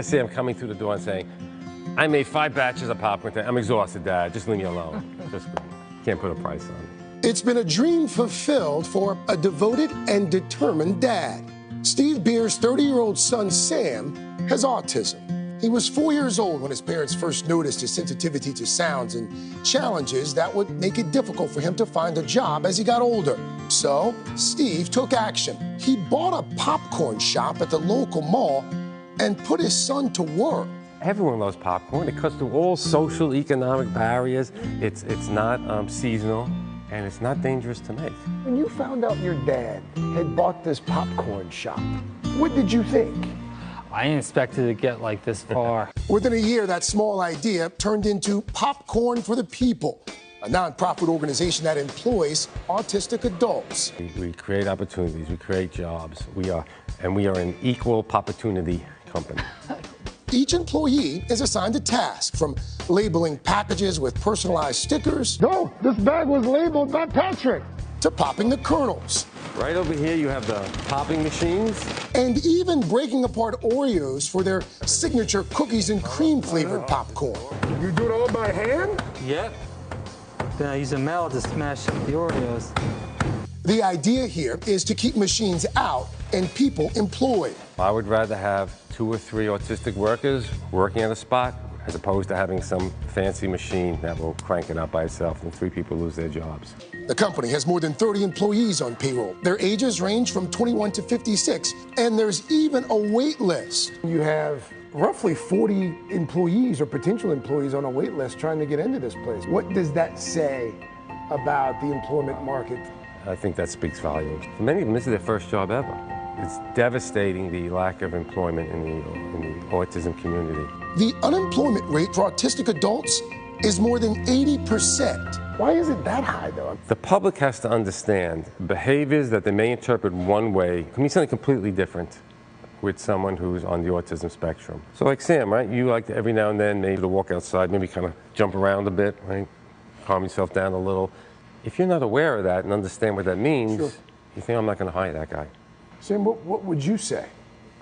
I see him coming through the door and saying, I made 5 batches of popcorn today. I'm exhausted, Dad. Just leave me alone. Just can't put a price on it. It's been a dream fulfilled for a devoted and determined dad. Steve Bier's 30-year-old son, Sam, has autism. He was 4 years old when his parents first noticed his sensitivity to sounds and challenges that would make it difficult for him to find a job as he got older. So, Steve took action. He bought a popcorn shop at the local mall and put his son to work. Everyone loves popcorn. It cuts through all social, economic barriers. It's not seasonal, and it's not dangerous to make. When you found out your dad had bought this popcorn shop, what did you think? I didn't expect it to get like this far. Within a year, that small idea turned into Popcorn for the People, a nonprofit organization that employs autistic adults. We create opportunities, we create jobs. We are an equal opportunity company. Each employee is assigned a task, from labeling packages with personalized stickers. No, this bag was labeled by Patrick. To popping the kernels. Right over here, you have the popping machines. And even breaking apart Oreos for their signature cookies and cream flavored popcorn. You do it all by hand? Yep. Then I use a mallet to smash the Oreos. The idea here is to keep machines out and people employed. I would rather have 2 or 3 autistic workers working at a spot as opposed to having some fancy machine that will crank it up by itself and 3 people lose their jobs. The company has more than 30 employees on payroll. Their ages range from 21 to 56, and there's even a wait list. You have roughly 40 employees or potential employees on a wait list trying to get into this place. What does that say about the employment market? I think that speaks volumes. For many of them, this is their first job ever. It's devastating, the lack of employment in the autism community. The unemployment rate for autistic adults is more than 80%. Why is it that high, though? The public has to understand behaviors that they may interpret one way can mean something completely different with someone who's on the autism spectrum. So like Sam, right? You like to every now and then maybe to walk outside, maybe kind of jump around a bit, right? Calm yourself down a little. If you're not aware of that and understand what that means, sure, you think, I'm not going to hire that guy. Sam, what would you say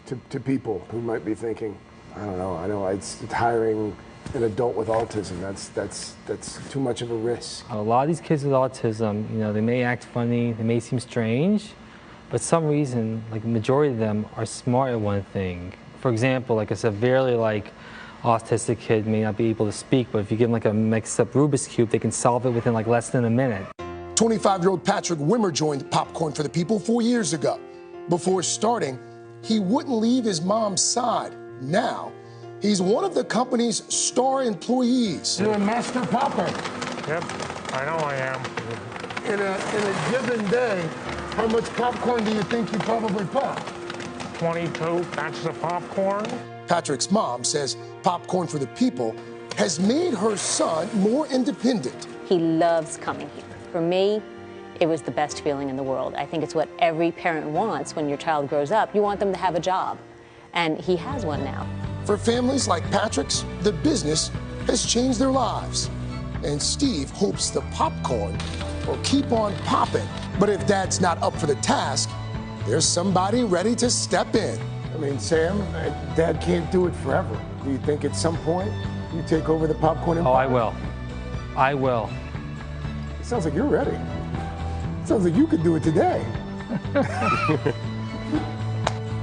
to people who might be thinking, I know it's hiring an adult with autism, that's too much of a risk? A lot of these kids with autism, they may act funny, they may seem strange, but some reason, like the majority of them are smart at one thing. For example, like a severely autistic kid may not be able to speak, but if you give them like a mixed up Rubik's Cube, they can solve it within like less than a minute. 25-year-old Patrick Wimmer joined Popcorn for the People 4 years ago. Before starting, he wouldn't leave his mom's side. Now, he's one of the company's star employees. You're a master popper. Yep, I know I am. In a given day, how much popcorn do you think you probably pop? 22 batches of popcorn. Patrick's mom says Popcorn for the People has made her son more independent. He loves coming here. For me, it was the best feeling in the world. I think it's what every parent wants when your child grows up. You want them to have a job, and he has one now. For families like Patrick's, the business has changed their lives. And Steve hopes the popcorn will keep on popping. But if Dad's not up for the task, there's somebody ready to step in. I mean, Sam, Dad can't do it forever. Do you think at some point you take over the popcorn empire? Oh, I will. I will. It sounds like you're ready. Sounds like you could do it today.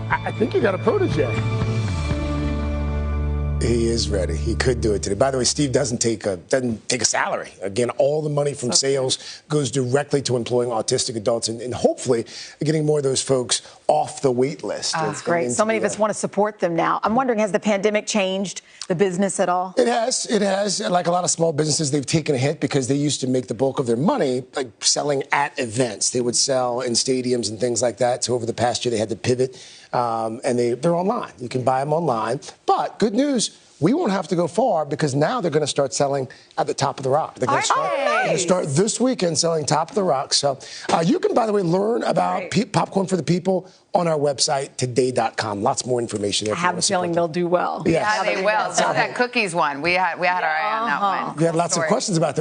I think you got a protege. He is ready. He could do it today. By the way, Steve doesn't take a salary. Again, all the money from sales goes directly to employing autistic adults and hopefully getting more of those folks off the wait list. That's great. So many of us want to support them now. I'm wondering, has the pandemic changed the business at all? It has. It has. Like a lot of small businesses, they've taken a hit because they used to make the bulk of their money like selling at events. They would sell in stadiums and things like that. So over the past year, they had to pivot, and they're online. You can buy them online. But good news, we won't have to go far because now they're going to start selling at the Top of the Rock. They're going to start this weekend selling Top of the Rock. So you can, by the way, learn about Popcorn for the People on our website, today.com. Lots more information there. I have a feeling they'll do well. Yeah, they will. So that cookies one, we had our eye on that one. We had lots of questions about that.